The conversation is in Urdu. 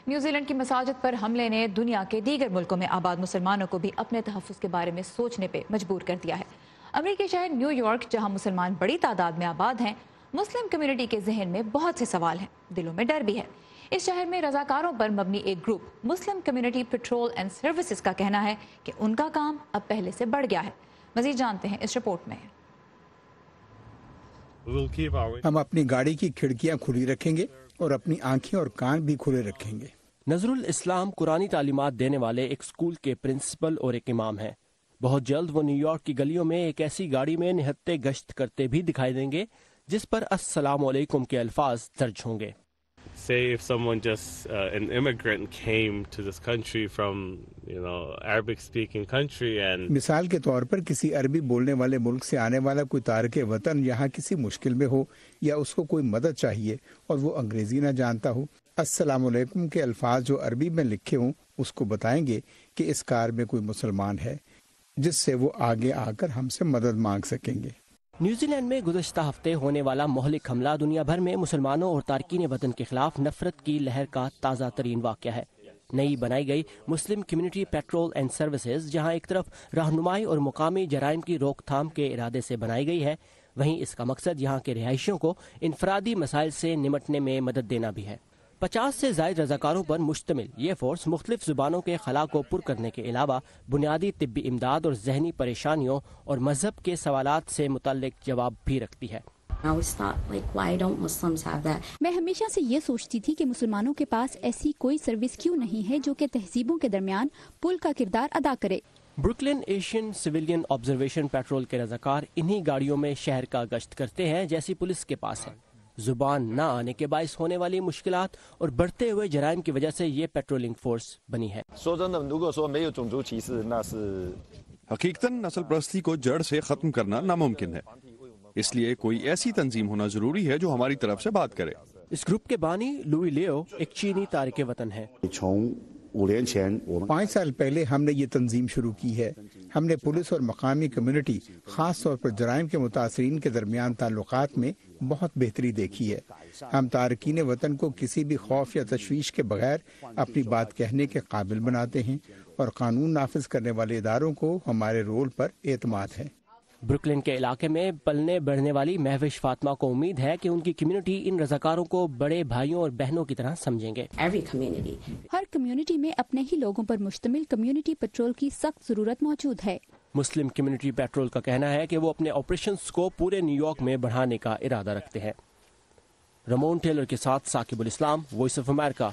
نیوزی لینڈ کی مساجد پر حملے نے دنیا کے دیگر ملکوں میں آباد مسلمانوں کو بھی اپنے تحفظ کے بارے میں سوچنے پہ مجبور کر دیا ہے۔ امریکی شہر نیو یارک، جہاں مسلمان بڑی تعداد میں آباد ہیں، مسلم کمیونٹی کے ذہن میں بہت سے سوال ہیں، دلوں میں ڈر بھی ہے۔ اس شہر میں رضاکاروں پر مبنی ایک group Muslim community petrol and services کا کہنا ہے کہ ان کا کام اب پہلے سے بڑھ گیا ہے۔ مزید جانتے ہیں اس رپورٹ میں۔ ہم اپنی گاڑی کی کھڑکیاں کھلی رکھیں گے اور اپنی آنکھیں اور کان بھی کھلے رکھیں گے۔ نظر الاسلام قرآنی تعلیمات دینے والے ایک اسکول کے پرنسپل اور ایک امام ہیں۔ بہت جلد وہ نیو یارک کی گلیوں میں ایک ایسی گاڑی میں نہتے گشت کرتے بھی دکھائی دیں گے جس پر السلام علیکم کے الفاظ درج ہوں گے۔ Say if someone just an immigrant came to this country from Arabic speaking country and مثال کے طور پر کسی عربی بولنے والے ملک سے آنے والا کوئی تارک وطن یہاں کسی مشکل میں ہو یا اس کو کوئی مدد چاہیے اور وہ انگریزی نہ جانتا ہو، السلام علیکم کے الفاظ جو عربی میں لکھے ہوں اس کو بتائیں گے کہ اس کار میں کوئی مسلمان ہے، جس سے وہ آگے آ کر ہم سے مدد مانگ سکیں گے۔ نیوزی لینڈ میں گزشتہ ہفتے ہونے والا مہلک حملہ دنیا بھر میں مسلمانوں اور تارکین وطن کے خلاف نفرت کی لہر کا تازہ ترین واقعہ ہے۔ نئی بنائی گئی مسلم کمیونٹی پیٹرول اینڈ سروسز جہاں ایک طرف رہنمائی اور مقامی جرائم کی روک تھام کے ارادے سے بنائی گئی ہے، وہیں اس کا مقصد یہاں کے رہائشیوں کو انفرادی مسائل سے نمٹنے میں مدد دینا بھی ہے۔ 50 سے زائد رضاکاروں پر مشتمل یہ فورس مختلف زبانوں کے خلا کو پر کرنے کے علاوہ بنیادی طبی امداد اور ذہنی پریشانیوں اور مذہب کے سوالات سے متعلق جواب بھی رکھتی ہے۔ میں ہمیشہ سے یہ سوچتی تھی کہ مسلمانوں کے پاس ایسی کوئی سروس کیوں نہیں ہے جو کہ تہذیبوں کے درمیان پل کا کردار ادا کرے۔ Brooklyn Asian civilian observation petrol کے رضاکار انہی گاڑیوں میں شہر کا گشت کرتے ہیں جیسی پولیس کے پاس ہے۔ زبان نہ آنے کے باعث ہونے والی مشکلات اور بڑھتے ہوئے جرائم کی وجہ سے یہ پیٹرولنگ فورس بنی ہے۔ حقیقتاً نسل پرستی کو جڑ سے ختم کرنا ناممکن ہے، اس لیے کوئی ایسی تنظیم ہونا ضروری ہے جو ہماری طرف سے بات کرے۔ اس گروپ کے بانی لوئی لیو ایک چینی تارک وطن ہے۔ 5 سال پہلے ہم نے یہ تنظیم شروع کی ہے۔ ہم نے پولیس اور مقامی کمیونٹی، خاص طور پر جرائم کے متاثرین کے درمیان تعلقات میں بہت بہتری دیکھی ہے۔ ہم تارکین وطن کو کسی بھی خوف یا تشویش کے بغیر اپنی بات کہنے کے قابل بناتے ہیں اور قانون نافذ کرنے والے اداروں کو ہمارے رول پر اعتماد ہے۔ بروکلن کے علاقے میں پلنے بڑھنے والی مہوش فاطمہ کو امید ہے کہ ان کی کمیونٹی ان رضاکاروں کو بڑے بھائیوں اور بہنوں کی طرح سمجھیں گے۔ ہر کمیونٹی میں اپنے ہی لوگوں پر مشتمل کمیونٹی پیٹرول کی سخت ضرورت موجود ہے۔ مسلم کمیونٹی پیٹرول کا کہنا ہے کہ وہ اپنے آپریشنز کو پورے نیو یارک میں بڑھانے کا ارادہ رکھتے ہیں۔ رمون ٹیلر کے ساتھ ثاقب الاسلام، وائس آف امریکہ،